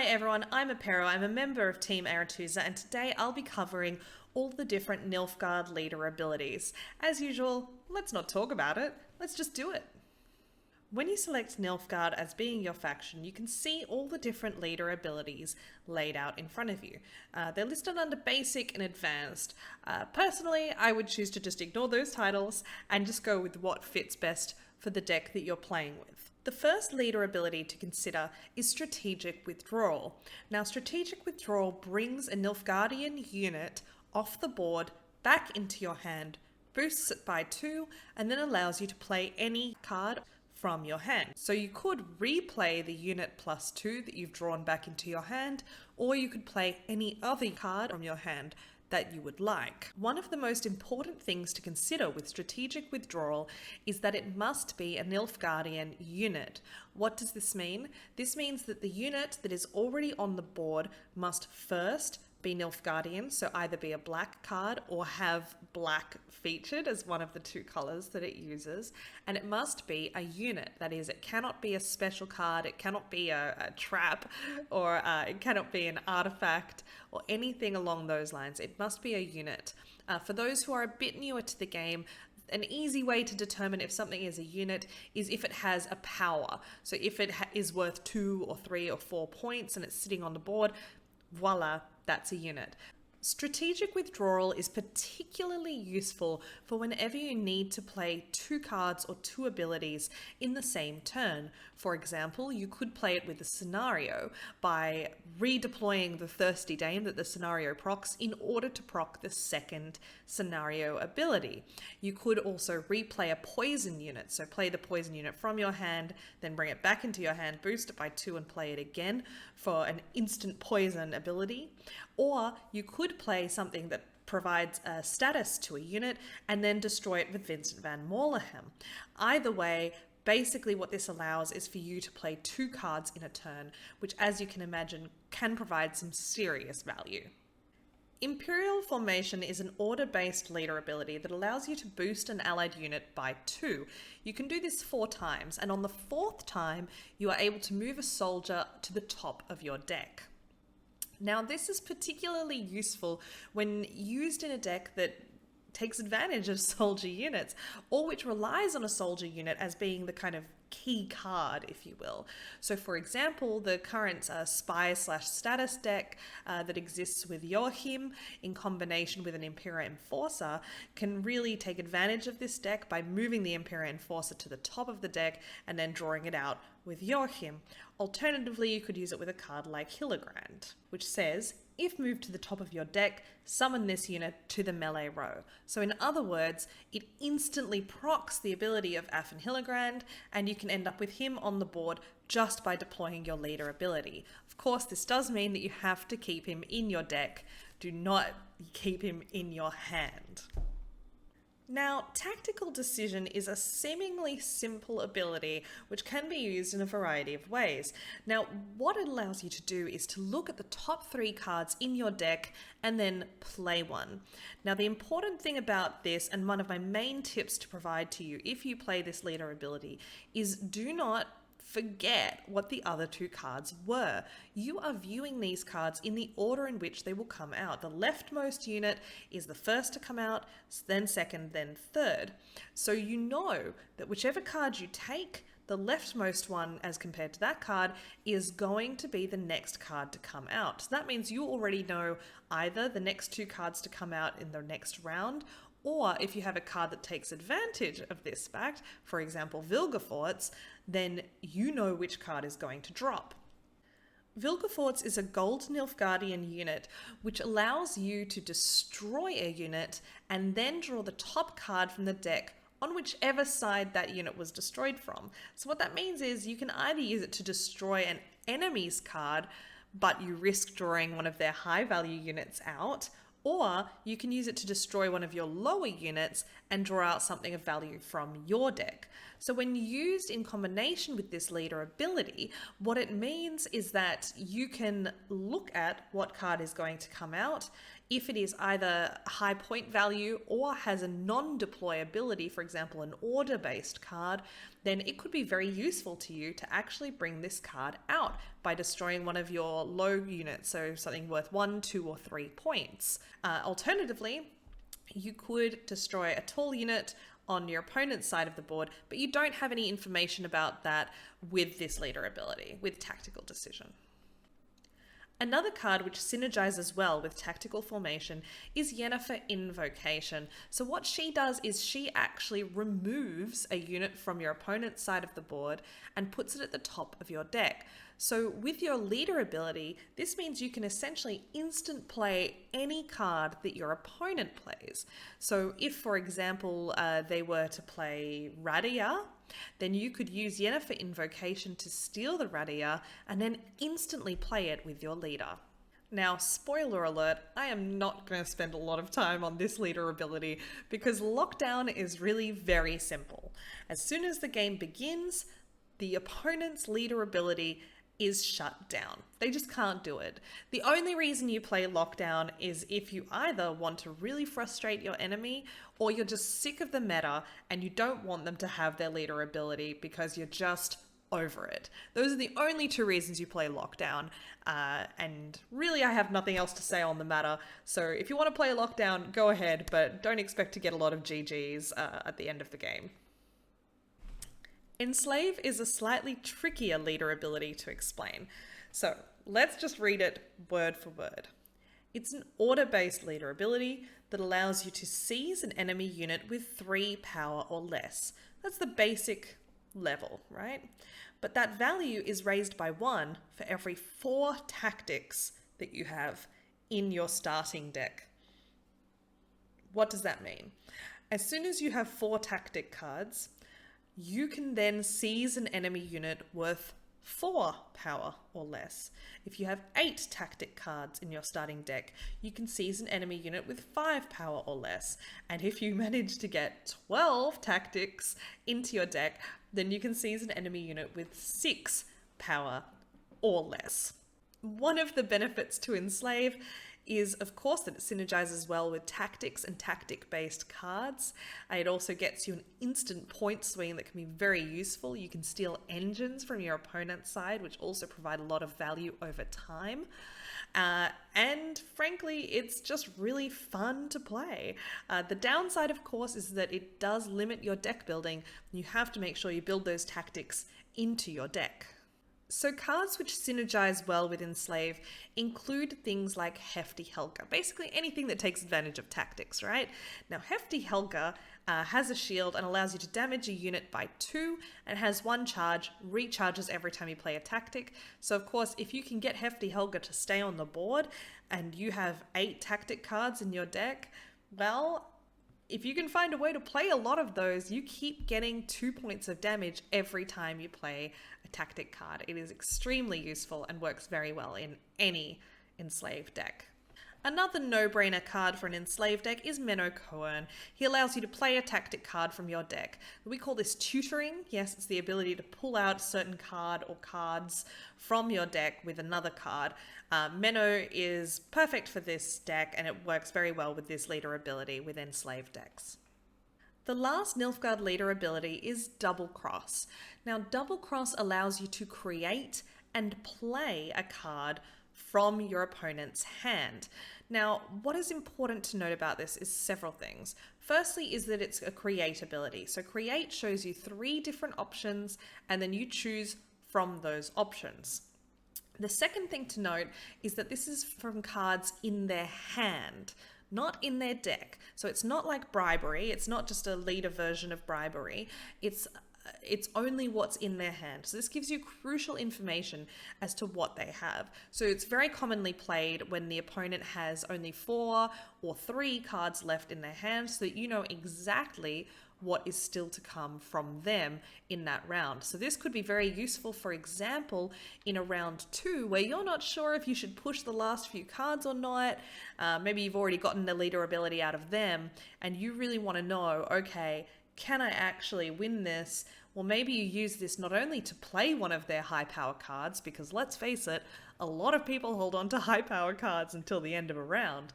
Hi everyone, I'm Apero. I'm a member of Team Aretusa, and today I'll be covering all the different Nilfgaard leader abilities. As usual, let's not talk about it, let's just do it. When you select Nilfgaard as being your faction, you can see all the different leader abilities laid out in front of you. They're listed under Basic and Advanced. Personally, I would choose to just ignore those titles and just go with what fits best for the deck that you're playing with. The first leader ability to consider is Strategic Withdrawal. Now, Strategic Withdrawal brings a Nilfgaardian unit off the board back into your hand, boosts it by 2, and then allows you to play any card from your hand. So you could replay the unit +2 that you've drawn back into your hand, or you could play any other card from your hand that you would like. One of the most important things to consider with Strategic Withdrawal is that it must be a Nilfgaardian unit. What does this mean? This means that the unit that is already on the board must first be Nilfgaardian, so either be a black card or have black featured as one of the 2 colors that it uses, and it must be a unit. That is, it cannot be a special card, it cannot be a trap, or it cannot be an artifact or anything along those lines. It must be a unit. For those who are a bit newer to the game, an easy way to determine if something is a unit is if it has a power. So if it is worth 2 or 3 or 4 points and it's sitting on the board, voila, that's a unit. Strategic Withdrawal is particularly useful for whenever you need to play 2 cards or 2 abilities in the same turn. For example, you could play it with a scenario by redeploying the Thirsty Dame that the scenario procs in order to proc the second scenario ability. You could also replay a poison unit, so play the poison unit from your hand, then bring it back into your hand, boost it by 2 and play it again for an instant poison ability. Or you could play something that provides a status to a unit and then destroy it with Vincent van Moorleham. Either way, basically what this allows is for you to play 2 cards in a turn, which, as you can imagine, can provide some serious value. Imperial Formation is an order-based leader ability that allows you to boost an allied unit by 2. You can do this 4 times, and on the 4th time, you are able to move a soldier to the top of your deck. Now, this is particularly useful when used in a deck that takes advantage of soldier units, or which relies on a soldier unit as being the kind of key card, if you will. So for example, the current spy/status deck that exists with Joachim in combination with an Imperial Enforcer can really take advantage of this deck by moving the Imperial Enforcer to the top of the deck and then drawing it out with Joachim. Alternatively, you could use it with a card like Hillebrand, which says, if moved to the top of your deck, summon this unit to the melee row. So in other words, it instantly procs the ability of Afn Hillebrand, and you can end up with him on the board just by deploying your leader ability. Of course, this does mean that you have to keep him in your deck. Do not keep him in your hand. Now, Tactical Decision is a seemingly simple ability which can be used in a variety of ways. Now, what it allows you to do is to look at the top 3 cards in your deck and then play one. Now, the important thing about this, and one of my main tips to provide to you if you play this leader ability, is do not forget what the other 2 cards were. You are viewing these cards in the order in which they will come out. The leftmost unit is the first to come out, then second, then third. So you know that whichever card you take, the leftmost one as compared to that card is going to be the next card to come out. So that means you already know either the next 2 cards to come out in the next round, or if you have a card that takes advantage of this fact, for example, Vilgefortz, then you know which card is going to drop. Vilgefortz is a gold Nilfgaardian unit which allows you to destroy a unit and then draw the top card from the deck on whichever side that unit was destroyed from. So what that means is you can either use it to destroy an enemy's card, but you risk drawing one of their high value units out, or you can use it to destroy one of your lower units and draw out something of value from your deck. So when used in combination with this leader ability, what it means is that you can look at what card is going to come out. If it is either high point value or has a non-deployability, for example, an order-based card, then it could be very useful to you to actually bring this card out by destroying one of your low units, so something worth 1, 2, or 3 points. Alternatively, you could destroy a tall unit on your opponent's side of the board, but you don't have any information about that with this leader ability, with Tactical Decision. Another card which synergizes well with Tactical Formation is Yennefer Invocation. So what she does is she actually removes a unit from your opponent's side of the board and puts it at the top of your deck. So with your leader ability, this means you can essentially instant play any card that your opponent plays. So if, for example, they were to play Radia, then you could use Yennefer Invocation to steal the Radia and then instantly play it with your leader. Now, spoiler alert, I am not going to spend a lot of time on this leader ability because Lockdown is really very simple. As soon as the game begins, the opponent's leader ability is shut down. They just can't do it. The only reason you play Lockdown is if you either want to really frustrate your enemy or you're just sick of the meta and you don't want them to have their leader ability because you're just over it. Those are the only two reasons you play Lockdown. And really, I have nothing else to say on the matter. So if you want to play Lockdown, go ahead, but don't expect to get a lot of GGs at the end of the game. Enslave is a slightly trickier leader ability to explain. So let's just read it word for word. It's an order-based leader ability that allows you to seize an enemy unit with 3 power or less. That's the basic level, right? But that value is raised by 1 for every 4 tactics that you have in your starting deck. What does that mean? As soon as you have 4 tactic cards, you can then seize an enemy unit worth 4 power or less. If you have 8 tactic cards in your starting deck, you can seize an enemy unit with 5 power or less. And if you manage to get 12 tactics into your deck, then you can seize an enemy unit with 6 power or less. One of the benefits to Enslave is, of course, that it synergizes well with tactics and tactic-based cards. It also gets you an instant point swing that can be very useful. You can steal engines from your opponent's side, which also provide a lot of value over time. And frankly, it's just really fun to play. The downside, of course, is that it does limit your deck building. You have to make sure you build those tactics into your deck. So cards which synergize well with Enslave include things like Hefty Helga, basically anything that takes advantage of tactics, right? Now, Hefty Helga has a shield and allows you to damage a unit by 2 and has 1 charge, recharges every time you play a tactic. So of course, if you can get Hefty Helga to stay on the board and you have 8 tactic cards in your deck, well, if you can find a way to play a lot of those, you keep getting 2 points of damage every time you play a tactic card. It is extremely useful and works very well in any Enslaved deck. Another no-brainer card for an Enslaved deck is Menno Coern. He allows you to play a tactic card from your deck. We call this tutoring. Yes, it's the ability to pull out a certain card or cards from your deck with another card. Menno is perfect for this deck and it works very well with this leader ability with Enslaved decks. The last Nilfgaard leader ability is Double Cross. Now, Double Cross allows you to create and play a card from your opponent's hand. Now, what is important to note about this is several things. Firstly is that it's a create ability. So create shows you 3 different options and then you choose from those options. The second thing to note is that this is from cards in their hand, not in their deck. So it's not like Bribery. It's not just a leader version of Bribery. It's only what's in their hand. So this gives you crucial information as to what they have. So it's very commonly played when the opponent has only 4 or 3 cards left in their hand so that you know exactly what is still to come from them in that round. So this could be very useful, for example, in a round 2 where you're not sure if you should push the last few cards or not. Maybe you've already gotten the leader ability out of them and you really want to know, okay, can I actually win this? Well, maybe you use this not only to play one of their high power cards, because let's face it, a lot of people hold on to high power cards until the end of a round.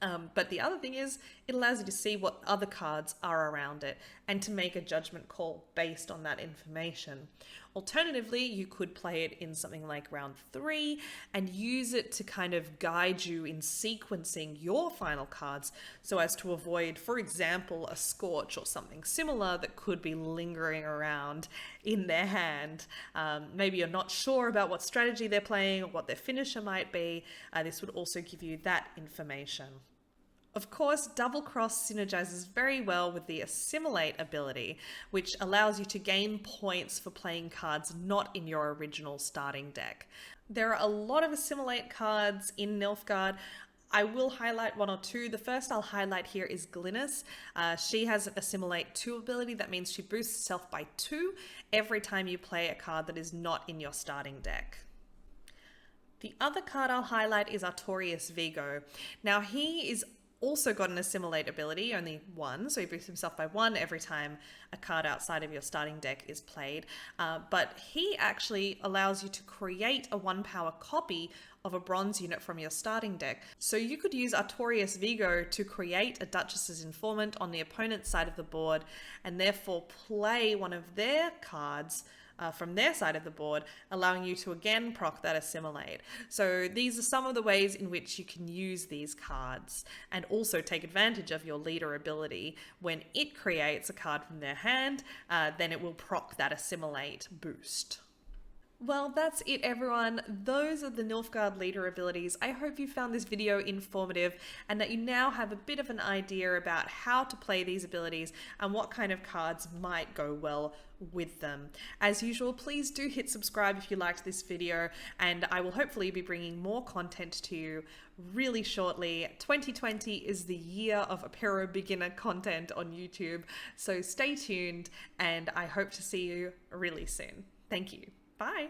But the other thing is, it allows you to see what other cards are around it and to make a judgment call based on that information. Alternatively, you could play it in something like round 3 and use it to kind of guide you in sequencing your final cards so as to avoid, for example, a Scorch or something similar that could be lingering around in their hand. Maybe you're not sure about what strategy they're playing or what their finisher might be. This would also give you that information. Of course, Double Cross synergizes very well with the Assimilate ability, which allows you to gain points for playing cards not in your original starting deck. There are a lot of Assimilate cards in Nilfgaard. I will highlight one or two. The first I'll highlight here is Glynis. She has an Assimilate 2 ability. That means she boosts herself by 2 every time you play a card that is not in your starting deck. The other card I'll highlight is Artorius Vigo. Now he is also got an Assimilate ability, only 1, so he boosts himself by 1 every time a card outside of your starting deck is played. But he actually allows you to create a 1-power copy of a bronze unit from your starting deck. So you could use Artorius Vigo to create a Duchess's Informant on the opponent's side of the board and therefore play one of their cards from their side of the board, allowing you to again proc that Assimilate. So these are some of the ways in which you can use these cards and also take advantage of your leader ability. When it creates a card from their hand, then it will proc that Assimilate boost. Well, that's it, everyone. Those are the Nilfgaard leader abilities. I hope you found this video informative and that you now have a bit of an idea about how to play these abilities and what kind of cards might go well with them. As usual, please do hit subscribe if you liked this video, and I will hopefully be bringing more content to you really shortly. 2020 is the year of Apero beginner content on YouTube, so stay tuned and I hope to see you really soon. Thank you. Bye.